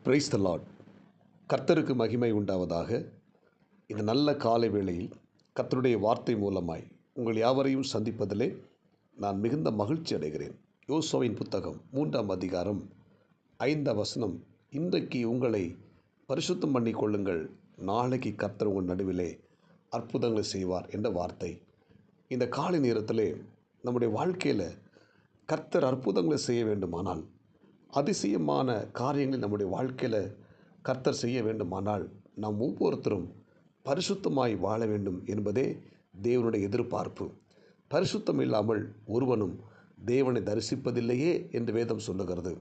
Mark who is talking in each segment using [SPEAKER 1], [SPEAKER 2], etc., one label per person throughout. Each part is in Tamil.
[SPEAKER 1] Praise the Lord. கர்த்தருக்கு மகிமை உண்டாவதாக. இந்த நல்ல காலை வேளையில் கர்த்தருடைய வார்த்தை மூலமாய் உங்கள் யாவரையும் சந்திப்பதிலே நான் மிகுந்த மகிழ்ச்சி அடைகிறேன். யோசுவாவின் புத்தகம் 3ஆம் அதிகாரம் 5ஆம் வசனம், இன்றைக்கு உங்களை பரிசுத்தம் பண்ணி கொள்ளுங்கள், நாளைக்கு கர்த்தர் உங்கள் நடுவிலே அற்புதங்களை செய்வார் என்ற வார்த்தை. இந்த காலை நேரத்திலே நம்முடைய வாழ்க்கையில் கர்த்தர் அற்புதங்களை செய்ய வேண்டுமானால், அதிசயமான காரியங்களை நம்முடைய வாழ்க்கையில் கர்த்தர் செய்ய வேண்டுமானால், நாம் ஒவ்வொருத்தரும் பரிசுத்தமாய் வாழ வேண்டும் என்பதே தேவனுடைய எதிர்பார்ப்பு. பரிசுத்தம் இல்லாமல் ஒருவனும் தேவனை தரிசிப்பதில்லையே என்று வேதம் சொல்லுகிறது.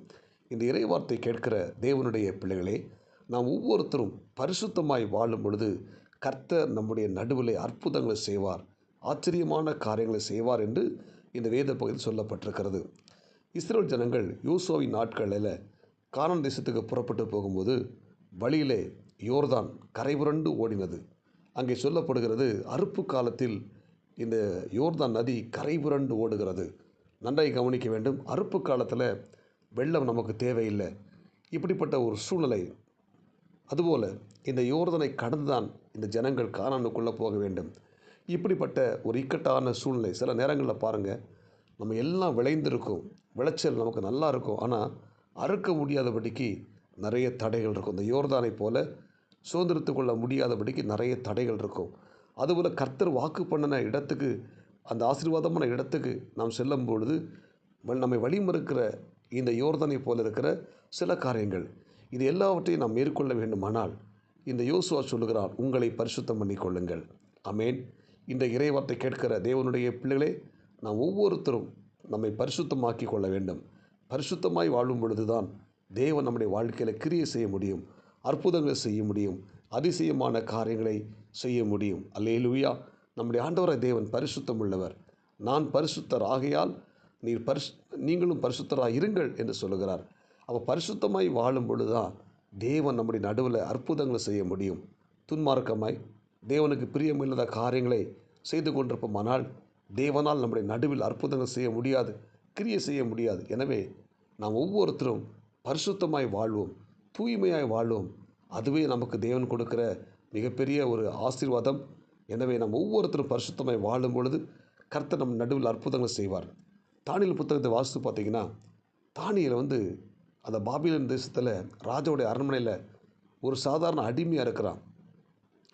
[SPEAKER 1] இந்த இறைவார்த்தை கேட்கிற தேவனுடைய பிள்ளைகளே, நாம் ஒவ்வொருத்தரும் பரிசுத்தமாய் வாழும் பொழுது கர்த்தர் நம்முடைய நடுவிலே அற்புதங்களை செய்வார், ஆச்சரியமான காரியங்களை செய்வார் என்று இந்த வேத பகுதியில் சொல்லப்பட்டிருக்கிறது. இஸ்ரேல் ஜனங்கள் யோசுவாவின் நாட்களில் கானான் தேசத்துக்கு புறப்பட்டு போகும்போது வழியிலே யோர்தான் கரைபுரண்டு ஓடினது. அங்கே சொல்லப்படுகிறது, அறுப்பு காலத்தில் இந்த யோர்தான் நதி கரைபுரண்டு ஓடுகிறது. நன்றாய் கவனிக்க வேண்டும். அறுப்பு காலத்தில் வெள்ளம் நமக்கு தேவையில்லை. இப்படிப்பட்ட ஒரு சூழ்நிலை. அதுபோல் இந்த யோர்தனை கடந்துதான் இந்த ஜனங்கள் கானானுக்குள்ளே போக வேண்டும். இப்படிப்பட்ட ஒரு இக்கட்டான சூழ்நிலை. சில நேரங்களில் பாருங்கள், நம்ம எல்லாம் விளைந்திருக்கும், விளைச்சல் நமக்கு நல்லா இருக்கும், ஆனால் அறுக்க முடியாதபடிக்கு நிறைய தடைகள் இருக்கும். இந்த யோர்தானை போல் சுதந்திரத்து கொள்ள முடியாதபடிக்கு நிறைய தடைகள் இருக்கும். அதுபோல் கர்த்தர் வாக்கு பண்ணின இடத்துக்கு, அந்த ஆசீர்வாதமான இடத்துக்கு நாம் செல்லும் பொழுது நம்மை வழிமறுக்கிற இந்த யோர்தானை போல் இருக்கிற சில காரியங்கள், இது எல்லாவற்றையும் நாம் மேற்கொள்ள வேண்டுமானால் இந்த யோசுவா சொல்லுகிறார், உங்களை பரிசுத்தம் பண்ணி கொள்ளுங்கள். ஆமேன். இந்த இறைவார்த்தை கேட்கிற தேவனுடைய பிள்ளைகளே, நாம் ஒவ்வொருத்தரும் நம்மை பரிசுத்தமாக்கி கொள்ள வேண்டும். பரிசுத்தமாய் வாழும் பொழுதுதான் தேவன் நம்முடைய வாழ்க்கையில் கிரியை செய்ய முடியும், அற்புதங்களை செய்ய முடியும், அதிசயமான காரியங்களை செய்ய முடியும். அல்லேலூயா. நம்முடைய ஆண்டவராய் தேவன் பரிசுத்தம் உள்ளவர். நான் பரிசுத்தர் ஆகையால் நீங்களும் பரிசுத்தராக இருங்கள் என்று சொல்லுகிறார். அப்போ பரிசுத்தமாய் வாழும் பொழுதுதான் தேவன் நம்முடைய நடுவில் அற்புதங்களை செய்ய முடியும். துன்மார்க்கமாய் தேவனுக்கு பிரியமில்லாத காரியங்களை செய்து கொண்டிருப்போமானால் தேவனால் நம்முடைய நடுவில் அற்புதங்கள் செய்ய முடியாது, கிரியை செய்ய முடியாது. எனவே நாம் ஒவ்வொருத்தரும் பரிசுத்தமாய் வாழ்வோம், தூய்மையாய் வாழ்வோம். அதுவே நமக்கு தேவன் கொடுக்கிற மிகப்பெரிய ஒரு ஆசீர்வாதம். எனவே நாம் ஒவ்வொருத்தரும் பரிசுத்தமாய் வாழும் பொழுது கர்த்தர் நம் நடுவில் அற்புதங்கள் செய்வார். தானியேல் புத்தகத்தை வாசித்து பார்த்தீங்கன்னா, தானியேல் அந்த பாபிலோன் தேசத்தில் ராஜாவுடைய அரண்மனையில் ஒரு சாதாரண அடிமையாக இருக்கிறான்.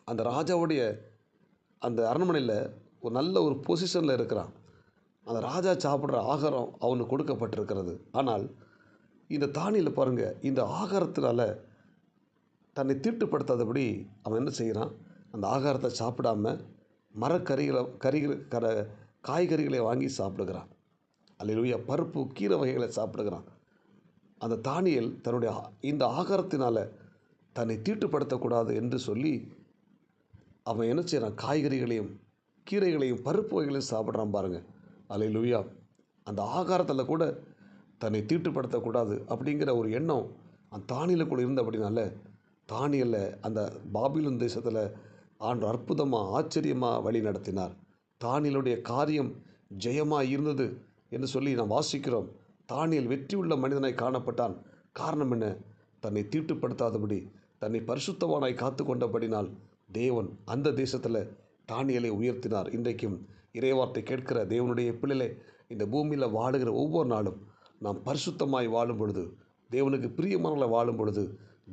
[SPEAKER 1] அந்த ராஜாவுடைய அந்த அரண்மனையில் ஒரு நல்ல ஒரு பொசிஷனில் இருக்கிறான். அந்த ராஜா சாப்பிட்ற ஆகாரம் அவனுக்கு கொடுக்கப்பட்டிருக்கிறது. ஆனால் இந்த தானியேல் பாருங்கள், இந்த ஆகாரத்தினால தன்னை தீட்டுப்படுத்தாதபடி அவன் என்ன செய்கிறான், அந்த ஆகாரத்தை சாப்பிடாமல் காய்கறிகளை வாங்கி சாப்பிடுகிறான். அல்லேலூயா. பருப்பு கீரை வகைகளை சாப்பிடுகிறான். அந்த தானியேல் தன்னுடைய இந்த ஆகாரத்தினால் தன்னை தீட்டுப்படுத்தக்கூடாது என்று சொல்லி அவன் என்ன செய்கிறான், காய்கறிகளையும் கீரைகளையும் பருப்பு வகைகளையும் சாப்பிட்றான் பாருங்கள். அல்லேலூயா. அந்த ஆகாரத்தில் கூட தன்னை தீட்டுப்படுத்தக்கூடாது அப்படிங்கிற ஒரு எண்ணம் அந்த தானியேலுக்குள்ள இருந்த அப்படினால தானியேலை அந்த பாபிலோன் தேசத்தில் ஆண்டு அற்புதமாக ஆச்சரியமாக வழி நடத்தினார். தானியேலுடைய காரியம் ஜெயமாக இருந்தது என்று சொல்லி நாம் வாசிக்கிறோம். தானியேல் வெற்றி உள்ள மனிதனாய் காணப்பட்டான். காரணம் என்ன? தன்னை தீட்டுப்படுத்தாதபடி தன்னை பரிசுத்தவானாய் காத்து கொண்டபடினால் தேவன் அந்த தேசத்தில் தானியேலை உயர்த்தினார். இன்றைக்கும் இறைவார்த்தை கேட்கிற தேவனுடைய பிள்ளைகளே, இந்த பூமியில் வாழுகிற ஒவ்வொரு நாளும் நாம் பரிசுத்தமாய் வாழும் பொழுது, தேவனுக்கு பிரியமானவர்களாக வாழும் பொழுது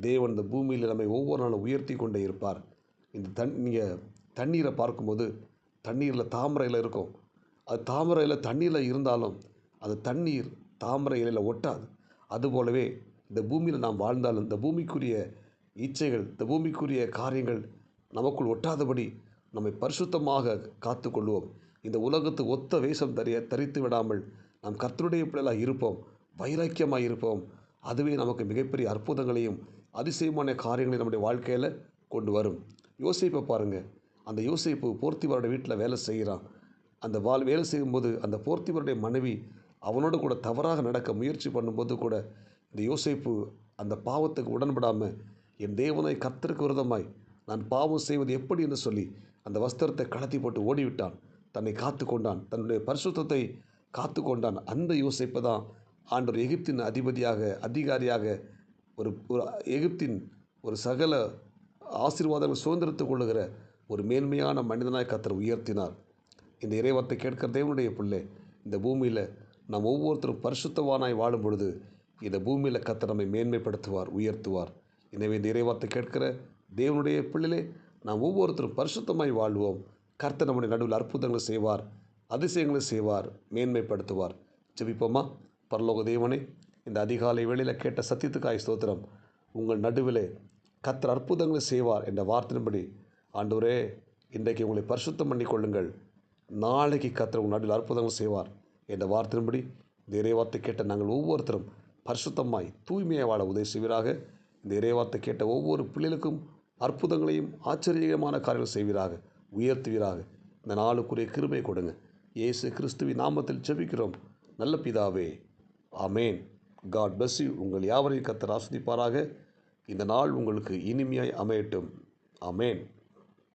[SPEAKER 1] தேவன் இந்த பூமியில் நம்மை ஒவ்வொரு நாளும் உயர்த்தி கொண்டே இருப்பார். இந்த நீங்கள் தண்ணீரை பார்க்கும்போது தண்ணீரில் தாமரை இலை இருக்கும். அது தாமரை இலை தண்ணீரில் இருந்தாலும் அது தண்ணீர் தாமரை இலையில் ஒட்டாது. அதுபோலவே இந்த பூமியில் நாம் வாழ்ந்தாலும் இந்த பூமிக்குரிய இச்சைகள், இந்த பூமிக்குரிய காரியங்கள் நமக்குள் ஒட்டாதபடி நம்மை பரிசுத்தமாக காத்து கொள்வோம். இந்த உலகத்துக்கு ஒத்த வேஷம் தரித்து விடாமல் நாம் கர்த்தருடைய பிள்ளைகளாக இருப்போம், வைராக்கியமாக இருப்போம். அதுவே நமக்கு மிகப்பெரிய அற்புதங்களையும் அதிசயமான காரியங்களையும் நம்முடைய வாழ்க்கையில் கொண்டு வரும். யோசேப்பை பாருங்கள். அந்த யோசேப்பு போர்த்திபாருடைய வீட்டில் வேலை செய்கிறான். அந்த வேலை செய்யும்போது அந்த போர்த்திபாருடைய மனைவி அவனோடு கூட தவறாக நடக்க முயற்சி பண்ணும்போது கூட இந்த யோசேப்பு அந்த பாவத்துக்கு உடன்படாமல், என் தேவனை கர்த்தருக்கு விரோதமாய் நான் பாவம் செய்வது எப்படி என்று சொல்லி அந்த வஸ்திரத்தை கழட்டி போட்டு ஓடிவிட்டான். தன்னை காத்து கொண்டான், தன்னுடைய பரிசுத்தத்தை காத்து கொண்டான். அந்த யோசேப்பை தான் ஆண்டவர் எகிப்தின் அதிகாரியாக ஒரு ஒரு எகிப்தின் ஒரு சகல ஆசீர்வாதங்கள் சுதந்திரத்துக் கொள்ளுகிற ஒரு மேன்மையான மனிதனாய் கர்த்தர் உயர்த்தினார். இந்த இறைவார்த்தை கேட்கிற தேவனுடைய பிள்ளை, இந்த பூமியில் நாம் ஒவ்வொருத்தரும் பரிசுத்தவானாய் வாழும் பொழுது இந்த பூமியில் கர்த்தர் நம்மை மேன்மைப்படுத்துவார், உயர்த்துவார். எனவே இந்த இறைவார்த்தை கேட்கிற தேவனுடைய பிள்ளைகளே, நாம் ஒவ்வொருத்தரும் பரிசுத்தமாய் வாழ்வோம். கர்த்தர் நம்முடைய நடுவில் அற்புதங்களை செய்வார், அதிசயங்களை செய்வார், மேன்மைப்படுத்துவார். ஜெபிப்போமா? பரலோக தேவனே, இந்த அதிகாலை வேளையில் கேட்ட சத்தியத்துக்காய் ஸ்தோத்திரம். உங்கள் நடுவிலே கர்த்தர் அற்புதங்களை செய்வார் என்ற வார்த்தையின்படி ஆண்டவரே, இன்றைக்கு உங்களை பரிசுத்தம் பண்ணி கொள்ளுங்கள். நாளைக்கு கர்த்தர் உங்கள் நடுவில் அற்புதங்கள் செய்வார் என்ற வார்த்தையின்படி இந்த இறைவார்த்தை கேட்ட நாங்கள் ஒவ்வொருத்தரும் பரிசுத்தமாய் தூய்மையாக வாழ உதவி செய்வீராக. இந்த இறைவார்த்தை கேட்ட ஒவ்வொரு பிள்ளைகளுக்கும் அற்புதங்களையும் ஆச்சரியமான காரியங்கள் செய்வீராக, உயர்த்துவீராக. இந்த நாளுக்குரிய கிருபை கொடுங்க. இயேசு கிறிஸ்துவின் நாமத்தில் ஜெபிக்கிறோம் நல்ல பிதாவே, ஆமேன். God bless you. உங்கள் யாவரையும் கர்த்தர் ஆசீர்வதிப்பாராக. இந்த நாள் உங்களுக்கு இனிமையாய் அமையட்டும். ஆமேன்.